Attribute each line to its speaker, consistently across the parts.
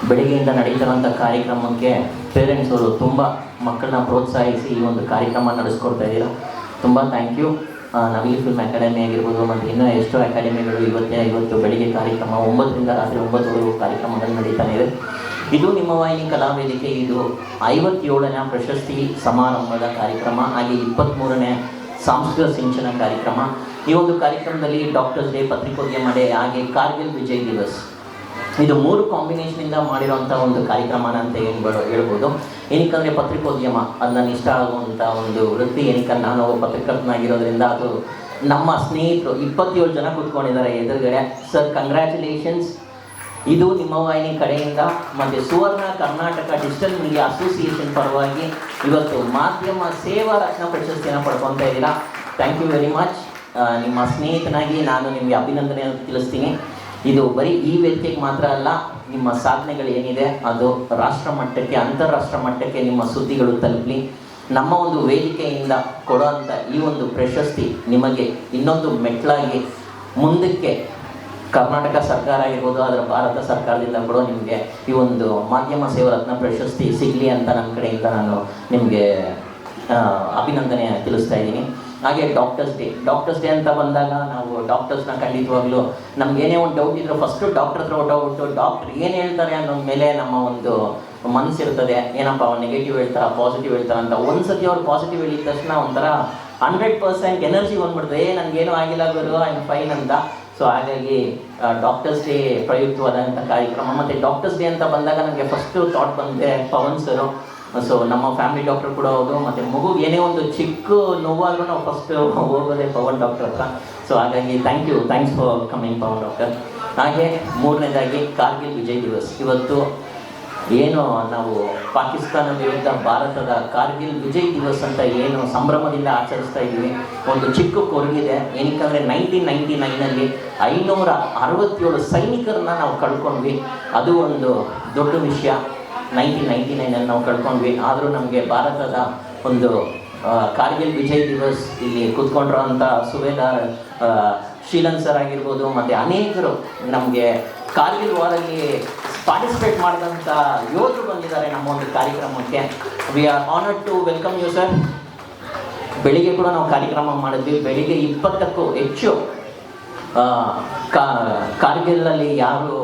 Speaker 1: ಬೆಳಿಗ್ಗೆಯಿಂದ ನಡೀತಿರುವಂಥ ಕಾರ್ಯಕ್ರಮಕ್ಕೆ ಪೇರೆಂಟ್ಸ್ ಅವರು ತುಂಬ ಮಕ್ಕಳನ್ನ ಪ್ರೋತ್ಸಾಹಿಸಿ ಈ ಒಂದು ಕಾರ್ಯಕ್ರಮ ನಡೆಸ್ಕೊಡ್ತಾ ಇದ್ದೀರಾ. ತುಂಬ ಥ್ಯಾಂಕ್ ಯು. ನವಿಲು ಫಿಲ್ಮ್ ಅಕಾಡೆಮಿ ಆಗಿರ್ಬೋದು ಮತ್ತು ಇನ್ನೂ ಎಷ್ಟೋ ಅಕಾಡೆಮಿಗಳು ಇವತ್ತು ಬೆಳಿಗ್ಗೆ ಕಾರ್ಯಕ್ರಮ 9ರಿಂದ ರಾತ್ರಿ 9ವರೆಗೂ ಕಾರ್ಯಕ್ರಮಗಳು ನಡೀತಾನೆ ಇದೆ. ಇದು ನಿಮ್ಮ ವಾಹಿನಿ ಕಲಾವೇದಿಕೆ. ಇದು 57ನೇ ಪ್ರಶಸ್ತಿ ಸಮಾರಂಭದ ಕಾರ್ಯಕ್ರಮ, ಹಾಗೆ 23ನೇ ಸಾಂಸ್ಕೃತಿಕ ಸಿಂಚನ ಕಾರ್ಯಕ್ರಮ. ಈ ಒಂದು ಕಾರ್ಯಕ್ರಮದಲ್ಲಿ ಡಾಕ್ಟರ್ಸ್ ಡೇ, ಪತ್ರಿಕೋದ್ಯಮ ಡೇ, ಹಾಗೆ ಕಾರ್ಗಿಲ್ ವಿಜಯ್ ದಿವಸ್, ಇದು 3 ಕಾಂಬಿನೇಷನಿಂದ ಮಾಡಿರೋಂಥ ಒಂದು ಕಾರ್ಯಕ್ರಮನ ಅಂತ ಹೇಳ್ಬೋದು. ಏನಕ್ಕಂದರೆ ಪತ್ರಿಕೋದ್ಯಮ ಅದು ನನ್ನ ಇಷ್ಟ ಆಗುವಂಥ ಒಂದು ವೃತ್ತಿ. ಏನಕ್ಕಂದ್ರೆ ನಾನು ಒಬ್ಬ ಪತ್ರಕರ್ತನಾಗಿರೋದ್ರಿಂದ ಅದು ನಮ್ಮ ಸ್ನೇಹಿತರು 27 ಜನ ಕೂತ್ಕೊಂಡಿದ್ದಾರೆ ಎದುರುಗಡೆ. Sir, congratulations. ಇದು ನಿಮ್ಮ ವಾಹಿನಿ ಕಡೆಯಿಂದ ಮತ್ತು Suvarna Karnataka digital media association ಪರವಾಗಿ ಇವತ್ತು ಮಾಧ್ಯಮ ಸೇವಾ ರತ್ನ ಪ್ರಶಸ್ತಿಯನ್ನು ಪಡ್ಕೊತಾ ಇದ್ದೀರಾ. Thank you very much. ನಿಮ್ಮ ಸ್ನೇಹಿತನಾಗಿ ನಾನು ನಿಮಗೆ ಅಭಿನಂದನೆಯನ್ನು ತಿಳಿಸ್ತೀನಿ. ಇದು ಬರೀ ಈ ವೇದಿಕೆಗೆ ಮಾತ್ರ ಅಲ್ಲ, ನಿಮ್ಮ ಸಾಧನೆಗಳು ಏನಿದೆ ಅದು ರಾಷ್ಟ್ರ ಮಟ್ಟಕ್ಕೆ, ಅಂತಾರಾಷ್ಟ್ರ ಮಟ್ಟಕ್ಕೆ ನಿಮ್ಮ ಸುದ್ದಿಗಳು ತಲುಪಲಿ. ನಮ್ಮ ಒಂದು ವೇದಿಕೆಯಿಂದ ಕೊಡುವಂಥ ಈ ಒಂದು ಪ್ರಶಸ್ತಿ ನಿಮಗೆ ಇನ್ನೊಂದು ಮೆಟ್ಲಾಗಿ ಮುಂದಕ್ಕೆ ಕರ್ನಾಟಕ ಸರ್ಕಾರ ಆಗಿರ್ಬೋದು, ಅದರ ಭಾರತ ಸರ್ಕಾರದಿಂದ ಕೂಡ ನಿಮಗೆ ಈ ಒಂದು ಮಾಧ್ಯಮ ಸೇವಾ ರತ್ನ ಪ್ರಶಸ್ತಿ ಸಿಗಲಿ ಅಂತ ನನ್ನ ಕಡೆಯಿಂದ ನಾನು ನಿಮಗೆ ಅಭಿನಂದನೆ ತಿಳಿಸ್ತಾ ಇದ್ದೀನಿ. ಹಾಗೆ ಡಾಕ್ಟರ್ಸ್ ಡೇ ಅಂತ ಬಂದಾಗ ನಾವು ಡಾಕ್ಟರ್ಸ್ನ ಖಂಡಿತವಾಗ್ಲೂ ನಮ್ಗೇನೇ ಒಂದು ಡೌಟ್ ಇದ್ದರೂ ಫಸ್ಟು ಡಾಕ್ಟರ್ ಹತ್ರ ಹೊಟ್ಟೋಗ್ಬಿಟ್ಟು ಡಾಕ್ಟ್ರ್ ಏನು ಹೇಳ್ತಾರೆ ಅನ್ನೋ ಮೇಲೆ ನಮ್ಮ ಒಂದು ಮನಸ್ಸಿರ್ತದೆ. ಏನಪ್ಪ ನೆಗೆಟಿವ್ ಹೇಳ್ತಾರ, ಪಾಸಿಟಿವ್ ಹೇಳ್ತಾರೆ ಅಂತ. ಒಂದು ಸತಿ ಅವ್ರು ಪಾಸಿಟಿವ್ ಹೇಳಿದ ತಕ್ಷಣ ಒಂಥರ 100% ಎನರ್ಜಿ ಬಂದ್ಬಿಡ್ತದೆ. ನನಗೇನು ಆಗಿಲ್ಲ ಗುರು, ಐ ಆಮ್ ಫೈನ್ ಅಂತ. ಸೊ ಹಾಗಾಗಿ ಡಾಕ್ಟರ್ಸ್ ಡೇ ಪ್ರಯುಕ್ತವಾದಂಥ ಕಾರ್ಯಕ್ರಮ. ಮತ್ತು ಡಾಕ್ಟರ್ಸ್ ಡೇ ಅಂತ ಬಂದಾಗ ನನಗೆ ಫಸ್ಟು ಥಾಟ್ ಬಂದೆ ಪವನ್ ಸರು. ಸೊ ನಮ್ಮ ಫ್ಯಾಮಿಲಿ ಡಾಕ್ಟರ್ ಕೂಡ ಹೌದು. ಮತ್ತು ಮಗುಗೆ ಏನೇ ಒಂದು ಚಿಕ್ಕ ನೋವಾದರೂ ನಾವು ಫಸ್ಟ್ ಹೋಗೋದೇ ಪವನ್ ಡಾಕ್ಟರ್ ಹತ್ರ. ಸೊ ಹಾಗಾಗಿ thanks for coming Pavan doctor. ಹಾಗೆ 3ನೇದಾಗಿ ಕಾರ್ಗಿಲ್ ವಿಜಯ್ ದಿವಸ್. ಇವತ್ತು ಏನು ನಾವು ಪಾಕಿಸ್ತಾನ ವಿರುದ್ಧ ಭಾರತದ ಕಾರ್ಗಿಲ್ ವಿಜಯ್ ದಿವಸ್ ಅಂತ ಏನು ಸಂಭ್ರಮದಿಂದ ಆಚರಿಸ್ತಾ ಇದ್ದೀವಿ, ಒಂದು ಚಿಕ್ಕ ಕೊರಗಿದೆ. ಏನಕ್ಕಂದರೆ 1999ನಲ್ಲಿ 567 ಸೈನಿಕರನ್ನ ನಾವು ಕಳ್ಕೊಂಡ್ವಿ. ಅದು ಒಂದು ದೊಡ್ಡ ವಿಷಯ. 1999ನಲ್ಲಿ ನಾವು ಕಳ್ಕೊಂಡ್ವಿ. ಆದರೂ ನಮಗೆ ಭಾರತದ ಒಂದು ಕಾರ್ಗಿಲ್ ವಿಜಯ್ ದಿವಸ್ ಇಲ್ಲಿ ಕೂತ್ಕೊಂಡಿರೋಂಥ ಸುಬೇದಾರ್ ಶ್ರೀಲನ್ ಸರ್ ಆಗಿರ್ಬೋದು, ಮತ್ತು ಅನೇಕರು ನಮಗೆ ಕಾರ್ಗಿಲ್ ವಾರಲ್ಲಿ ಪಾರ್ಟಿಸಿಪೇಟ್ ಮಾಡಿದಂಥ ಯೋಧರು ಬಂದಿದ್ದಾರೆ ನಮ್ಮ ಒಂದು ಕಾರ್ಯಕ್ರಮಕ್ಕೆ. We are honoured to welcome you sir. ಬೆಳಿಗ್ಗೆ ಕೂಡ ನಾವು ಕಾರ್ಯಕ್ರಮ ಮಾಡಿದ್ವಿ. ಬೆಳಿಗ್ಗೆ 20ಕ್ಕೂ ಹೆಚ್ಚು ಕಾರ್ಗಿಲಲ್ಲಿ ಯಾರು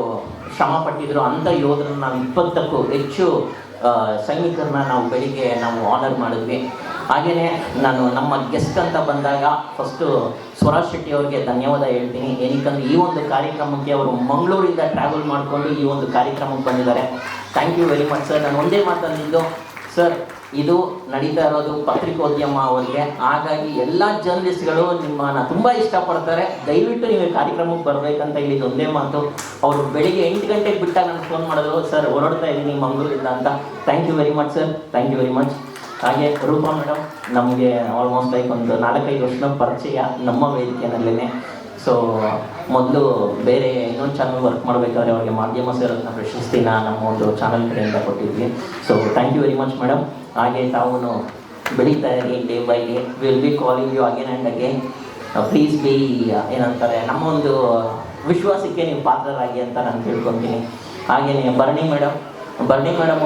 Speaker 1: ಶ್ರಮ ಪಟ್ಟಿದ್ರು ಅಂಥ ಯೋಧರನ್ನ ನಾವು 20ಕ್ಕೂ ಹೆಚ್ಚು ಸೈನಿಕರನ್ನ ನಾವು ಬೆಳಿಗ್ಗೆ ಆನರ್ ಮಾಡಿದ್ವಿ. ಹಾಗೆಯೇ ನಾನು ನಮ್ಮ ಗೆಸ್ಟ್ ಅಂತ ಬಂದಾಗ ಫಸ್ಟು ಸ್ವರಾಜ್ ಶೆಟ್ಟಿ ಅವರಿಗೆ ಧನ್ಯವಾದ ಹೇಳ್ತೀನಿ. ಏನಕ್ಕಂದರೆ ಈ ಒಂದು ಕಾರ್ಯಕ್ರಮಕ್ಕೆ ಅವರು ಮಂಗಳೂರಿಂದ ಟ್ರಾವೆಲ್ ಮಾಡಿಕೊಂಡು ಈ ಒಂದು ಕಾರ್ಯಕ್ರಮಕ್ಕೆ ಬಂದಿದ್ದಾರೆ. Thank you very much sir. ನಾನು ಒಂದೇ ಮಾತಂದಿದ್ದು ಸರ್, ಇದು ನಡೀತಾ ಇರೋದು ಪತ್ರಿಕೋದ್ಯಮ ಅವರಿಗೆ. ಹಾಗಾಗಿ ಎಲ್ಲ ಜರ್ನಲಿಸ್ಟ್ಗಳು ನಿಮ್ಮನ್ನು ತುಂಬ ಇಷ್ಟಪಡ್ತಾರೆ. ದಯವಿಟ್ಟು ನೀವು ಕಾರ್ಯಕ್ರಮಕ್ಕೆ ಬರಬೇಕಂತ ಹೇಳಿದ್ದು ಒಂದೇ ಮಾತು. ಅವರು ಬೆಳಿಗ್ಗೆ 8 ಗಂಟೆಗೆ ಬಿಟ್ಟಾಗ ನನಗೆ ಫೋನ್ ಮಾಡಿದ್ರು, ಸರ್ ಹೊರಡ್ತಾ ಇದ್ದೀನಿ ಮಂಗಳೂರಿಂದ ಅಂತ. Thank you very much sir, thank you very much. ಹಾಗೆ ರೂಪಾ ಮೇಡಮ್ ನಮಗೆ ಆಲ್ಮೋಸ್ಟ್ ಲೈಕ್ ಒಂದು 4-5 ವರ್ಷದ ಪರಿಚಯ ನಮ್ಮ ವೇದಿಕೆಯಲ್ಲೇ. ಸೊ ಮೊದಲು ಬೇರೆ ಇನ್ನೊಂದು ಚಾನಲ್ ವರ್ಕ್ ಮಾಡಬೇಕಾದ್ರೆ ಅವರಿಗೆ ಮಾಧ್ಯಮ ಸೇವಾ ರತ್ನ ಪ್ರಶಸ್ತಿನ ನಮ್ಮ ಒಂದು ಚಾನಲ್ ಕಡೆಯಿಂದ ಕೊಟ್ಟಿದ್ವಿ. So thank you very much madam. ಹಾಗೆ ತಾವು ಬೆಳೀತಾ ಇರಿ day by day. Will be calling you again and again. Please be ಏನಂತಾರೆ, ನಮ್ಮ ಒಂದು ವಿಶ್ವಾಸಕ್ಕೆ ನೀವು ಪಾತ್ರರಾಗಿ ಅಂತ ನಾನು ತಿಳ್ಕೊತೀನಿ. ಹಾಗೆಯೇ ಭರಣಿ ಮೇಡಮ್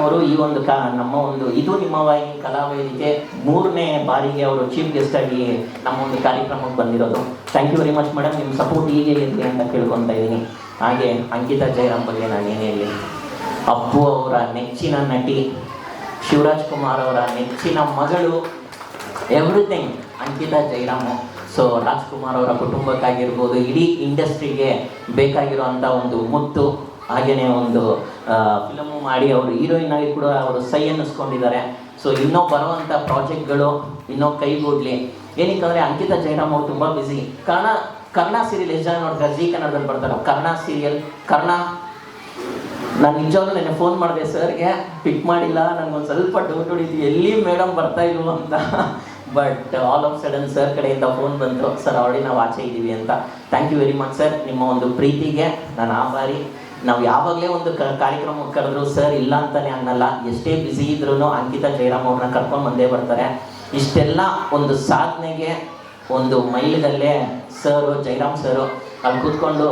Speaker 1: ಅವರು ಈ ಒಂದು ನಮ್ಮ ಒಂದು ಇದು ನಿಮ್ಮ ವಾಹಿನಿ ಕಲಾವೇದಿಕೆ 3ನೇ ಬಾರಿಗೆ ಅವರು ಚೀಫ್ ಗೆಸ್ಟ್ ಆಗಿ ನಮ್ಮ ಒಂದು ಕಾರ್ಯಕ್ರಮಕ್ಕೆ ಬಂದಿರೋದು. Thank you very much madam. ನಿಮ್ಮ ಸಪೋರ್ಟ್ ಹೀಗೆ ಇರಲಿ ಅಂತ ಕೇಳ್ಕೊತಾ ಇದ್ದೀನಿ. ಹಾಗೆ ಅಂಕಿತಾ ಜಯರಾಮ್ ಬಗ್ಗೆ ನಾನು ಏನೇ ಹೇಳಿ, ಅಪ್ಪು ಅವರ ನೆಚ್ಚಿನ ನಟಿ, ಶಿವರಾಜ್ ಕುಮಾರ್ ಅವರ ನೆಚ್ಚಿನ ಮಗಳು, ಎವ್ರಿಥಿಂಗ್ ಅಂಕಿತಾ ಜಯರಾಮು. ಸೊ ರಾಜ್ಕುಮಾರ್ ಅವರ ಕುಟುಂಬಕ್ಕಾಗಿರ್ಬೋದು, ಇಡೀ ಇಂಡಸ್ಟ್ರಿಗೆ ಬೇಕಾಗಿರುವಂಥ ಒಂದು ಮುತ್ತು. ಹಾಗೆಯೇ ಒಂದು ಫಿಲಮು ಮಾಡಿ ಅವರು ಹೀರೋಯಿನ್ ಆಗಿ ಕೂಡ ಅವರು ಸೈ ಅನ್ನಿಸ್ಕೊಂಡಿದ್ದಾರೆ. ಸೊ ಇನ್ನೂ ಬರುವಂಥ ಪ್ರಾಜೆಕ್ಟ್ಗಳು ಇನ್ನೂ ಕೈಗೂಡಲಿ. ಏನಕ್ಕಂದರೆ ಅಂಕಿತಾ ಜಯರಾಮ್ ಅವರು ತುಂಬ ಬ್ಯುಸಿ. ಕರ್ಣ ಸೀರಿಯಲ್ ಎಷ್ಟು ಜನ ನೋಡ್ತಾರೆ? ಜಿ ಕನ್ನಡದಲ್ಲಿ ಬರ್ತಾರೆ ಕರ್ಣ ಸೀರಿಯಲ್. ನಾನು ನಿಜವಾಗ್ಲೂ ನನಗೆ ಫೋನ್ ಮಾಡಿದೆ ಸರ್ಗೆ, ಪಿಕ್ ಮಾಡಿಲ್ಲ. ನನಗೊಂದು ಸ್ವಲ್ಪ ಡೌಟ್ ಹೊಡಿತು, ಎಲ್ಲಿ ಮೇಡಮ್ ಬರ್ತಾ ಇಲ್ವ ಅಂತ. But all of sudden sir ಕಡೆಯಿಂದ ಫೋನ್ ಬಂತು, ಸರ್ ಆಲ್ರೆಡಿ ನಾವು ಆಚೆ ಇದ್ದೀವಿ ಅಂತ. Thank you very much sir. ನಿಮ್ಮ ಒಂದು ಪ್ರೀತಿಗೆ ನಾನು ಆಭಾರಿ. ನಾವು ಯಾವಾಗಲೇ ಒಂದು ಕಾರ್ಯಕ್ರಮಕ್ಕೆ ಕರೆದ್ರು ಸರ್ ಇಲ್ಲ ಅಂತಲೇ ಅನ್ನಲ್ಲ. ಎಷ್ಟೇ ಬ್ಯುಸಿ ಇದ್ರೂ ಅಂಕಿತಾ ಜಯರಾಮ್ ಅವ್ರನ್ನ ಕರ್ಕೊಂಡು ಬಂದೇ ಬರ್ತಾರೆ. ಇಷ್ಟೆಲ್ಲ ಒಂದು ಸಾಧನೆಗೆ ಒಂದು ಮೈಲಿಗಲ್ಲೇ ಸರು, ಜಯರಾಮ್ ಸರು ಅಲ್ಲಿ ಕೂತ್ಕೊಂಡು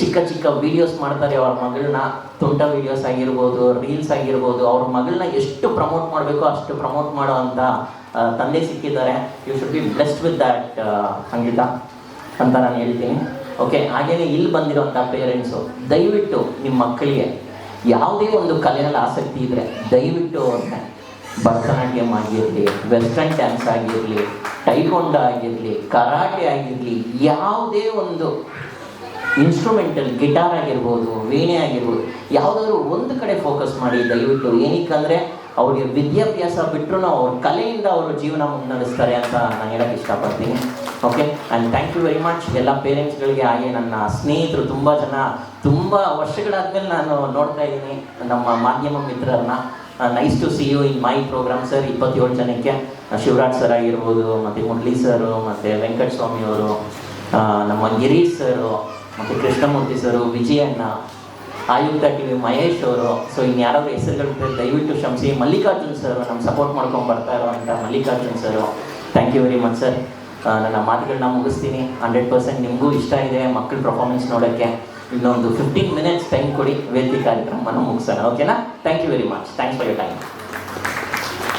Speaker 1: ಚಿಕ್ಕ ಚಿಕ್ಕ ವೀಡಿಯೋಸ್ ಮಾಡ್ತಾರೆ ಅವ್ರ ಮಗಳನ್ನ, ತುಂಟ ವೀಡಿಯೋಸ್ ಆಗಿರ್ಬೋದು, ರೀಲ್ಸ್ ಆಗಿರ್ಬೋದು, ಅವ್ರ ಮಗಳನ್ನ ಎಷ್ಟು ಪ್ರಮೋಟ್ ಮಾಡಬೇಕೋ ಅಷ್ಟು ಪ್ರಮೋಟ್ ಮಾಡೋ ಅಂತ ತಂದೆ ಸಿಕ್ಕಿದ್ದಾರೆ. You should be blessed with that Sangeetha ಅಂತ ನಾನು ಹೇಳ್ತೀನಿ. ಓಕೆ, ಹಾಗೇನೆ ಇಲ್ಲಿ ಬಂದಿರೋಂಥ ಪೇರೆಂಟ್ಸು ದಯವಿಟ್ಟು ನಿಮ್ಮ ಮಕ್ಕಳಿಗೆ ಯಾವುದೇ ಒಂದು ಕಲೆಯಲ್ಲಿ ಆಸಕ್ತಿ ಇದ್ದರೆ ದಯವಿಟ್ಟು ಅವ್ರನ್ನ ಭರತನಾಟ್ಯಂ ಆಗಿರಲಿ, ವೆಸ್ಟರ್ನ್ ಡ್ಯಾನ್ಸ್ ಆಗಿರಲಿ, ಟೈಕೊಂಡ ಆಗಿರಲಿ, ಕರಾಟೆ ಆಗಿರಲಿ, ಯಾವುದೇ ಒಂದು ಇನ್ಸ್ಟ್ರೂಮೆಂಟಲ್, ಗಿಟಾರ್ ಆಗಿರ್ಬೋದು, ವೀಣೆ ಆಗಿರ್ಬೋದು, ಯಾವುದಾದ್ರೂ ಒಂದು ಕಡೆ ಫೋಕಸ್ ಮಾಡಿ ದಯವಿಟ್ಟು. ಏನಕ್ಕಂದರೆ ಅವ್ರಿಗೆ ವಿದ್ಯಾಭ್ಯಾಸ ಬಿಟ್ಟರು ಅವ್ರ ಕಲೆಯಿಂದ ಅವರು ಜೀವನ ಮುನ್ನಡೆಸ್ತಾರೆ ಅಂತ ನಾನು ಹೇಳೋಕ್ಕೆ ಇಷ್ಟಪಡ್ತೀನಿ. Okay, and thank you very much ಎಲ್ಲ ಪೇರೆಂಟ್ಸ್ಗಳಿಗೆ. ಹಾಗೆ ನನ್ನ ಸ್ನೇಹಿತರು ತುಂಬ ಜನ, ತುಂಬ ವರ್ಷಗಳಾದ್ಮೇಲೆ ನಾನು ನೋಡ್ತಾ ಇದ್ದೀನಿ ನಮ್ಮ ಮಾಧ್ಯಮ ಮಿತ್ರರನ್ನ. Nice to see you in my program sir. 27 ಜನಕ್ಕೆ ಶಿವರಾಜ್ ಸರ್ ಆಗಿರ್ಬೋದು, ಮತ್ತು ಮುರಳಿ ಸರು, ಮತ್ತು ವೆಂಕಟಸ್ವಾಮಿ ಅವರು, ನಮ್ಮ ಗಿರೀಶ್ ಸರು, ಮತ್ತು ಕೃಷ್ಣಮೂರ್ತಿ ಸರು, ವಿಜಯಣ್ಣ, ಆಯುಕ್ತ ಟಿ ವಿ ಮಹೇಶ್ ಅವರು. ಸೊ ಇನ್ಯಾರಾದ್ರೂ ಹೆಸರುಗಳಿದ್ರೆ ದಯವಿಟ್ಟು ಕ್ಷಮಿಸಿ. ಮಲ್ಲಿಕಾರ್ಜುನ್ ಸರ್, ನಮ್ಮ ಸಪೋರ್ಟ್ ಮಾಡ್ಕೊಂಡು ಬರ್ತಾ ಇರೋವಂಥ Mallikarjun sir, thank you very much sir. ನನ್ನ ಮಾತುಗಳನ್ನ ಮುಗಿಸ್ತೀನಿ. 100% ನಿಮಗೂ ಇಷ್ಟ ಇದೆ ಮಕ್ಕಳ ಪರ್ಫಾರ್ಮೆನ್ಸ್ ನೋಡೋಕ್ಕೆ. ಇನ್ನೊಂದು 15 minutes ಟೈಮ್ ಕೊಡಿ, ವೇದಿಕೆ ಕಾರ್ಯಕ್ರಮವನ್ನು ಮುಗಿಸೋಣ. ಓಕೆನಾ? Thank you very much. Thanks for your time.